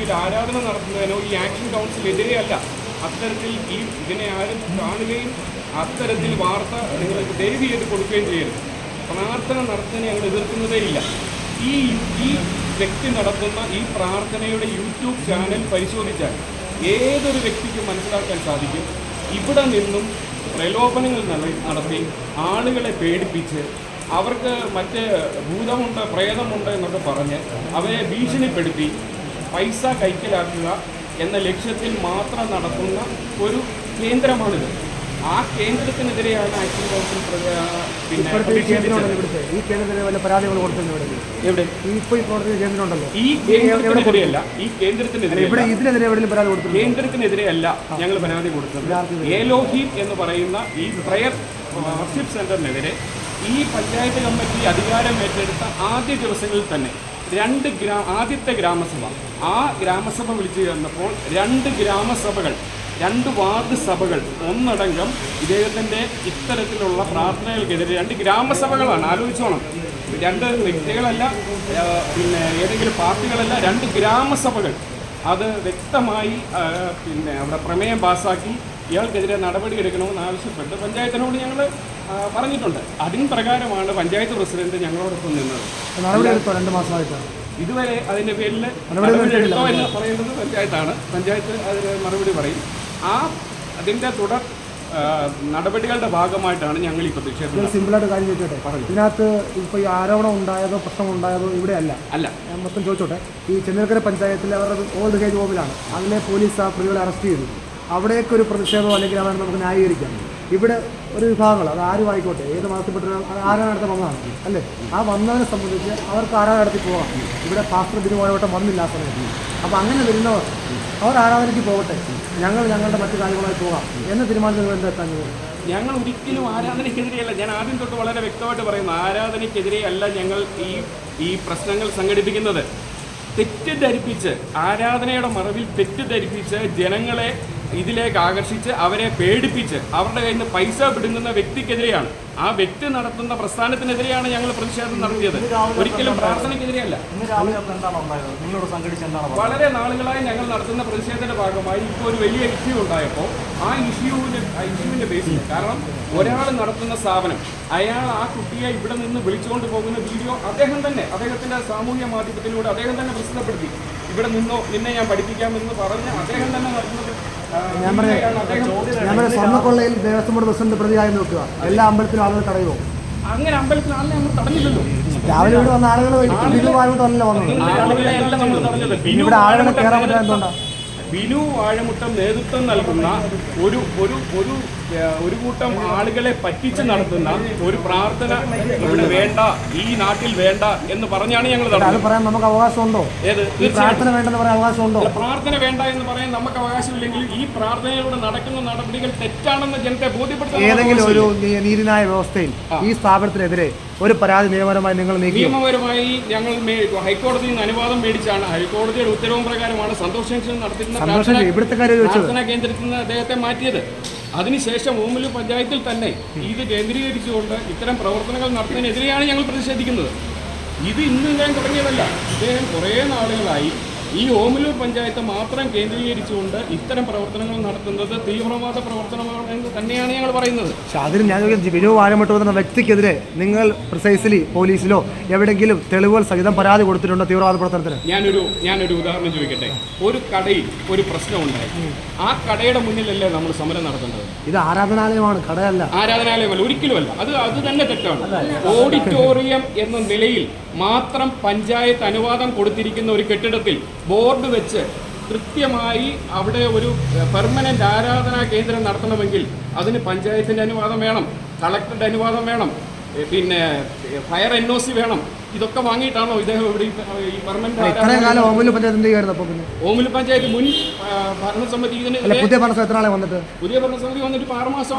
രീതിയിൽ ആരാധന നടത്തുന്നതിനോ ഈ ആക്ഷൻ കൗൺസിലെതിരെയല്ല. അത്തരത്തിൽ ഇതിനെ ആരും കാണുകയും അത്തരത്തിൽ വാർത്ത നിങ്ങൾക്ക് ദയവ് ചെയ്ത് കൊടുക്കുകയും ചെയ്യരുത്. പ്രാർത്ഥന നടത്തുന്നതിനെ ഞങ്ങൾ എതിർക്കുന്നതേയില്ല. ഈ വ്യക്തി നടത്തുന്ന ഈ പ്രാർത്ഥനയുടെ യൂട്യൂബ് ചാനൽ പരിശോധിച്ചാൽ ഏതൊരു വ്യക്തിക്കും മനസ്സിലാക്കാൻ സാധിക്കും. ഇവിടെ നിന്നും പ്രലോഭനങ്ങൾ നടത്തി ആളുകളെ പേടിപ്പിച്ച് അവർക്ക് മറ്റ് ഭൂതമുണ്ട് പ്രേതമുണ്ട് എന്നൊക്കെ പറഞ്ഞ് അവരെ ഭീഷണിപ്പെടുത്തി പൈസ കൈക്കലാക്കുക എന്ന ലക്ഷ്യത്തിൽ മാത്രം നടത്തുന്ന ഒരു കേന്ദ്രമാണിത്. ആ കേന്ദ്രത്തിനെതിരെയാണ് ആക്ഷൻ കൗൺസിൽ എവിടെ ഈ കേന്ദ്രത്തിനെതിരെയല്ല, ഈ കേന്ദ്രത്തിനെതിരെയല്ല ഞങ്ങൾ പരാതി കൊടുത്തത്. ഏലോഹീം എന്ന് പറയുന്ന ഈ പ്രയർ വർഷിപ്പ് സെന്ററിനെതിരെ ഈ പഞ്ചായത്ത് കമ്മിറ്റി അധികാരം ഏറ്റെടുത്ത ആദ്യ ദിവസങ്ങളിൽ തന്നെ ആദ്യത്തെ ഗ്രാമസഭ ഗ്രാമസഭ വിളിച്ചു ചേർന്നപ്പോൾ 2 ഗ്രാമസഭകൾ 2 വാർഡ് സഭകൾ ഒന്നടങ്കം ഇദ്ദേഹത്തിൻ്റെ ഇത്തരത്തിലുള്ള പ്രാർത്ഥനകൾക്കെതിരെ 2 ഗ്രാമസഭകളാണ്. ആലോചിച്ചോണം, 2 വ്യക്തികളല്ല, ഏതെങ്കിലും പാർട്ടികളല്ല, 2 ഗ്രാമസഭകൾ അത് വ്യക്തമായി അവിടെ പ്രമേയം പാസ്സാക്കി ഇയാൾക്കെതിരെ നടപടി എടുക്കണമെന്ന് ആവശ്യപ്പെട്ട് പഞ്ചായത്തിനോട് ഞങ്ങൾ പറഞ്ഞിട്ടുണ്ട്. അതിന് പ്രകാരമാണ് പഞ്ചായത്ത് പ്രസിഡന്റ് ഞങ്ങളോടൊപ്പം നിന്നത്. ഇതുവരെ അതിൻ്റെ പേരിൽ നടപടി എടുത്തോ എന്ന് പറയുന്നത് പഞ്ചായത്താണ്. പഞ്ചായത്ത് അതിന് മറുപടി പറയും. അതിൻ്റെ തുടർ നടപടികളുടെ ഭാഗമായിട്ടാണ് ഞങ്ങൾ ഈ പ്രതിഷേധം. സിമ്പിളായിട്ട് കാര്യം ചോദിച്ചോട്ടെ, ഇതിനകത്ത് ഇപ്പോൾ ഈ ആരോപണം ഉണ്ടായതോ പ്രശ്നം ഉണ്ടായതോ ഇവിടെ അല്ല. ഞാൻ മൊത്തം ചോദിച്ചോട്ടെ, ഈ ചെന്നൈക്കര പഞ്ചായത്തിലെ അവരുടെ ഓൾഡ് ഏജ് ഹോമിലാണ്. അതിലെ പോലീസ് ആ പ്രതികളെ അറസ്റ്റ് ചെയ്തു. അവിടേക്ക് ഒരു പ്രതിഷേധമോ അല്ലെങ്കിൽ അതാണ് നമുക്ക് ന്യായീകരിക്കാം. ഇവിടെ ഒരു വിഭാഗങ്ങൾ, അത് ആരും ആയിക്കോട്ടെ, ഏത് മതത്തിൽപ്പെട്ട ആരാധന നടത്തി വന്നതാണ് അല്ലേ, ആ വന്നതിനെ സംബന്ധിച്ച് അവർക്ക് ആരാധന നടത്തി പോകാം. ഇവിടെ പാസ്റ്റർ ബിനുവായോട്ടം വന്നില്ല ആ സമയത്ത്. അപ്പോൾ അങ്ങനെ വരുന്നവർ അവർ ആരാധനയ്ക്ക് പോകട്ടെ, ഞങ്ങളുടെ മറ്റു കാര്യങ്ങളായി പോകാം എന്ന് തീരുമാനിച്ചത് എന്താ? ഞങ്ങൾ ഒരിക്കലും ആരാധനയ്ക്കെതിരെയല്ല. ഞാൻ ആദ്യം തൊട്ട് വളരെ വ്യക്തമായിട്ട് പറയുന്നു, ആരാധനയ്ക്കെതിരെയല്ല ഞങ്ങൾ ഈ പ്രശ്നങ്ങൾ സംഘടിപ്പിക്കുന്നത്. തെറ്റിദ്ധരിപ്പിച്ച്, ആരാധനയുടെ മറവിൽ തെറ്റിദ്ധരിപ്പിച്ച് ജനങ്ങളെ ഇതിലേക്ക് ആകർഷിച്ച് അവരെ പേടിപ്പിച്ച് അവരുടെ കയ്യിൽ നിന്ന് പൈസ പിടുങ്ങുന്ന വ്യക്തിക്കെതിരെയാണ്, ആ വ്യക്തി നടത്തുന്ന പ്രസ്ഥാനത്തിനെതിരെയാണ് ഞങ്ങൾ പ്രതിഷേധം നടത്തിയത്. ഒരിക്കലും പ്രാർത്ഥനയ്ക്കെതിരെയല്ല. വളരെ നാളുകളായി ഞങ്ങൾ നടത്തുന്ന പ്രതിഷേധത്തിന്റെ ഭാഗമായി ഇപ്പോൾ ഒരു വലിയ ഇഷ്യൂ ഉണ്ടായപ്പോൾ ആ ഇഷ്യൂവിന്റെ ബേസിൽ, കാരണം ഒരാൾ നടത്തുന്ന സ്ഥാപനം, അയാൾ ആ കുട്ടിയെ ഇവിടെ നിന്ന് വിളിച്ചുകൊണ്ട് പോകുന്ന വീഡിയോ അദ്ദേഹത്തിന്റെ സാമൂഹ്യ മാധ്യമത്തിലൂടെ അദ്ദേഹം തന്നെ പ്രസിദ്ധപ്പെടുത്തി. ഇവിടെ നിന്നെ ഞാൻ പഠിപ്പിക്കാമെന്ന് പറഞ്ഞ് അദ്ദേഹം തന്നെ നടത്തുന്നത്. ഞാൻ പറയാം, സ്വർണ്ണക്കൊള്ളയിൽ ദേവസ്വം ബോർഡ് പ്രസിഡന്റ് പ്രതിയായി നോക്കുക. എല്ലാ അമ്പലത്തിലും ആളുകൾ തടയുമോ? അങ്ങനെ അമ്പലത്തിൽ ആളിനെ നമ്മൾ തടഞ്ഞില്ലല്ലോ. രാവിലെ ഇവിടെ വന്ന ആളുകൾ ബിനുവാഴമുട്ടമല്ല വന്നത്. ഇവിടെ ആളുകളെ കയറാൻ പറ്റാൻ എന്തുകൊണ്ടാണ്? ബിനു വാഴമുട്ടം നേതൃത്വം നൽകുന്ന ഒരു കൂട്ടം ആളുകളെ പറ്റിച്ച് നടത്തുന്ന ഒരു പ്രാർത്ഥന ഇവിടെ വേണ്ട, ഈ നാട്ടിൽ വേണ്ട എന്ന് പറഞ്ഞാണ് ഞങ്ങൾ പറയാൻ നമുക്ക് അവകാശമുണ്ടോ? പ്രാർത്ഥന വേണ്ടെന്ന് പറയാൻ അവകാശമുണ്ടോ? പ്രാർത്ഥന വേണ്ട എന്ന് പറയാൻ നമുക്ക് അവകാശമില്ലെങ്കിൽ ഈ പ്രാർത്ഥനയിലൂടെ നടക്കുന്ന നടപടികൾ തെറ്റാണെന്ന് ജനത്തെ ബോധ്യപ്പെടുത്തും. ഏതെങ്കിലും ഒരു നീതിന്യായ വ്യവസ്ഥയിൽ ഈ സ്ഥാപനത്തിനെതിരെ ഒരു പരാതി നിയമപരമായി നിങ്ങൾ നിയമപരമായി ഞങ്ങൾ ഹൈക്കോടതിയിൽ നിന്ന് അനുവാദം മേടിച്ചാണ്, ഹൈക്കോടതിയുടെ ഉത്തരവും പ്രകാരമാണ് സന്തോഷ് ജംഗ്ഷൻ നടത്തുന്ന പ്രാർത്ഥനാ കേന്ദ്രത്തിൽ നിന്ന് അദ്ദേഹത്തെ മാറ്റിയത്. അതിനുശേഷം ഓമലൂർ പഞ്ചായത്തിൽ തന്നെ ഇത് കേന്ദ്രീകരിച്ചുകൊണ്ട് ഇത്തരം പ്രവർത്തനങ്ങൾ നടത്തുന്നതിനെതിരെയാണ് ഞങ്ങൾ പ്രതിഷേധിക്കുന്നത്. ഇത് ഇന്ന് ഞാൻ തുടങ്ങിയതല്ല. അദ്ദേഹം കുറേ നാളുകളായി ഈ ഓമലൂർ പഞ്ചായത്ത് മാത്രം കേന്ദ്രീകരിച്ചുകൊണ്ട് ഇത്തരം പ്രവർത്തനങ്ങൾ നടത്തുന്നത് തീവ്രവാദ പ്രവർത്തനമാണെന്ന് തന്നെയാണ് ഞങ്ങൾ പറയുന്നത്. പക്ഷെ അതിന് ഞാൻ ബിനു വാഴമുട്ടം എന്ന വ്യക്തിക്കെതിരെ നിങ്ങൾ പ്രിസൈസ്ലി പോലീസിലോ എവിടെയെങ്കിലും തെളിവുകൾ സഹിതം പരാതി കൊടുത്തിട്ടുണ്ടോ തീവ്രവാദ പ്രവർത്തനത്തിന്? ഞാനൊരു ഉദാഹരണം ചോദിക്കട്ടെ. ഒരു കടയിൽ ഒരു പ്രശ്നമുണ്ടായി, ആ കടയുടെ മുന്നിലല്ലേ നമ്മൾ സമരം നടത്തേണ്ടത്? ഇത് ആരാധനാലയമാണ്, കടയല്ല. ആരാധനാലയമല്ല, ഒരിക്കലുമല്ല. അത് തന്നെ തെറ്റാണ്. ഓഡിറ്റോറിയം എന്ന നിലയിൽ മാത്രം പഞ്ചായത്ത് അനുവാദം കൊടുത്തിരിക്കുന്ന ഒരു കെട്ടിടത്തിൽ ബോർഡ് വെച്ച് കൃത്യമായി അവിടെ ഒരു പെർമനന്റ് ആരാധനാ കേന്ദ്രം നടത്തണമെങ്കിൽ അതിന് പഞ്ചായത്തിന്റെ അനുവാദം വേണം, കളക്ടറുടെ അനുവാദം വേണം, പിന്നെ ഫയർ NOC വേണം. ഇതൊക്കെ വാങ്ങിയിട്ടാണോ ഇദ്ദേഹം ഇവിടെ ഈ പെർമനന്റ് ഓമലൂർ പഞ്ചായത്ത് മുൻ ഭരണസമിതി പുതിയ ഭരണസമിതി വന്നിട്ട് 6 മാസം